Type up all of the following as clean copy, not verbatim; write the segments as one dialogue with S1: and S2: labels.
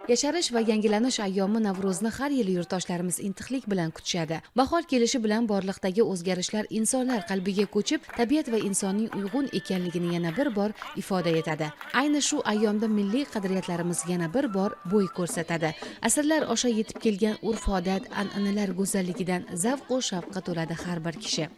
S1: Yasharish va yangilanish ayyomi Navro'zni har yili yurtdoshlarimiz intiqlik bilan kutishadi. Bahor kelishi bilan borliqdagi o'zgarishlar insonlar qalbiga ko'chib, tabiat va insonning uyg'un ekanligini yana bir bor ifoda etadi. Ayni shu ayyomda milliy qadriyatlarimiz yana bir bor bo'y ko'rsatadi. Asrlar osha yetib kelgan urf-odat, an'analar go'zalligidan zavq va shavqqa to'ladi har bir kishi.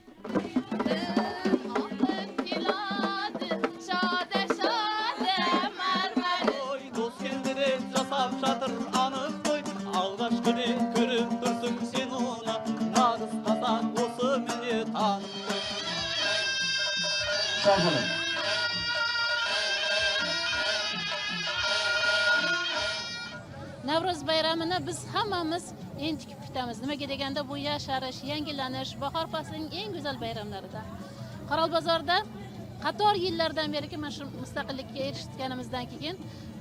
S2: Navro'z bayramini biz hammamiz entikib kutamiz. Nimaga deganda bu yasharish, yangilanish, bahor faslining eng go'zal bayramlaridan. Qoralbozorda qator yillardan beri mana shu mustaqillikka erishganimizdan keyin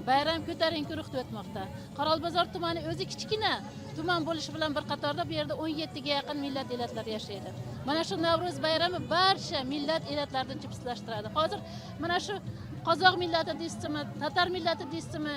S2: bayram ko'tarinki ruhda o'tmoqda. Qoralbozor tumani o'zi kichkina tuman bo'lishi bilan bir qatorda bu yerda 17 ga yaqin millat elatlar yashaydi. Mana shu Navro'z bayrami barcha millat elatlarini jipslashtiradi. Hozir mana shu qozoq millati deysizmi, tatar millati deysizmi,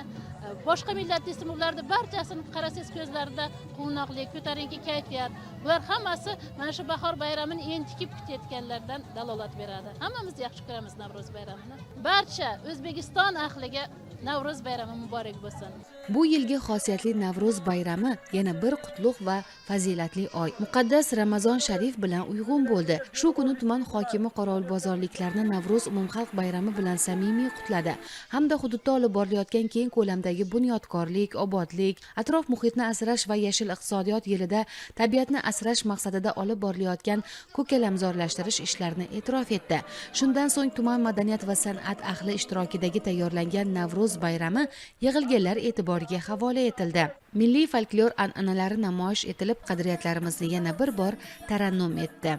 S2: boshqa millat deysizmi, ularni barchasini qarasangiz ko'zlarida quvnoqlik, ko'tarinki kayfiyat. Bular hammasi mana shu bahor bayramini entikib kutayotganlardan dalolat beradi. Hammamiz yaxshi ko'ramiz Navro'z bayramini. Barcha O'zbekiston ahliga Navro'z bayrami muborak bo'lsin.
S1: Bu yilgi xosiyatli Navro'z bayrami yana bir qutlug' va fazilatli oy. Muqaddas Ramazon sharif bilan uyg'un bo'ldi. Shu kuni tuman hokimi Qoraqalpog'istonliklarni Navro'z umumxalq bayrami bilan samimiy qutladi. Hamda hududda olib borilayotgan keng ko'lamdagi bunyodkorlik, obodlik, atrof muhitni asrash va yashil iqtisodiyot yilida tabiatni asrash maqsadida olib borilayotgan ko'kalamzorlashtirish ishlarini e'tirof etdi. Shundan so'ng tuman madaniyat va san'at ahli ishtirokidagi tayyorlangan Navro'z bayrami yig'ilganlar e'tiboriga havola etildi. Milliy folklor an'analari namoyish etilib, qadriyatlarimizni yana bir bor tarannum etdi.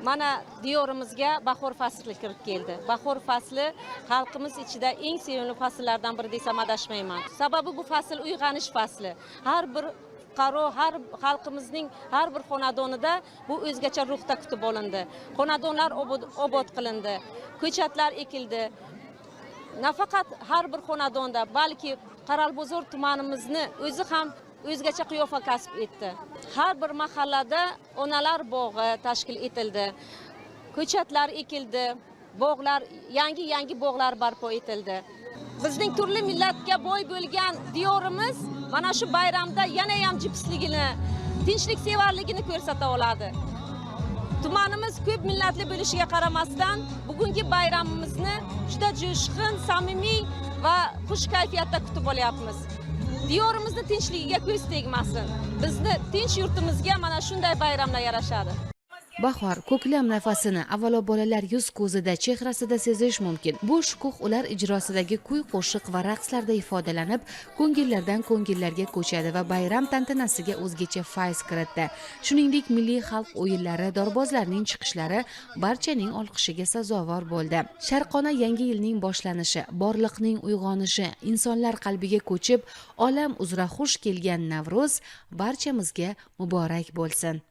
S3: Mana diyorimizga bahor fasli kirib keldi. Bahor fasli xalqimiz ichida eng sevimli fasllardan biri desam adashmayman. Sababi bu fasl uyg'onish fasli. Har bir har xalqimizning har bir xonadonida bu o'zgacha ruhda kutib olindi. Xonadonlar obod qilindi, ko'chatlar ekildi. Nafaqat har bir xonadonda, balki Qoralbozor tumanimizni o'zi ham o'zgacha qiyofa kasb etdi. Har bir mahallada onalar bog'i tashkil etildi. Ko'chatlar ekildi, bog'lar, yangi bog'lar barpo etildi. Bizning turli millatga boy bo'lgan diyorimiz mana shu bayramda yana ham jipsligini, tinchliksevarligini ko'rsata oladi. Tumanimiz ko'p millatli bo'lishiga qaramasdan, bugungi bayramimizni juda jo'shqin, samimiy va xush kayfiyatda kutib olyapmiz. Diyorimizni tinchligiga ko'z tegmasin. Bizni tinch yurtimizga mana shunday bayramlar yarashadi.
S1: Bahor ko'klam nafasini avvalo bolalar yuz ko'zida, chehrasida sezish mumkin. Bu shukuh ular ijrosidagi kuy-qo'shiq va raqslarda ifodalanib, ko'ngillardan ko'ngillarga ko'chadi va bayram tantanasiga o'zgacha fayz kiritdi. Shuningdek, milliy xalq o'yinlari, dorbozlarning chiqishlari barchaning olqishiga sazovor bo'ldi. Sharqona yangi yilning boshlanishi, borliqning uyg'onishi, insonlar qalbiga ko'chib, olam uzra xush kelgan Navro'z barchamizga muborak bo'lsin.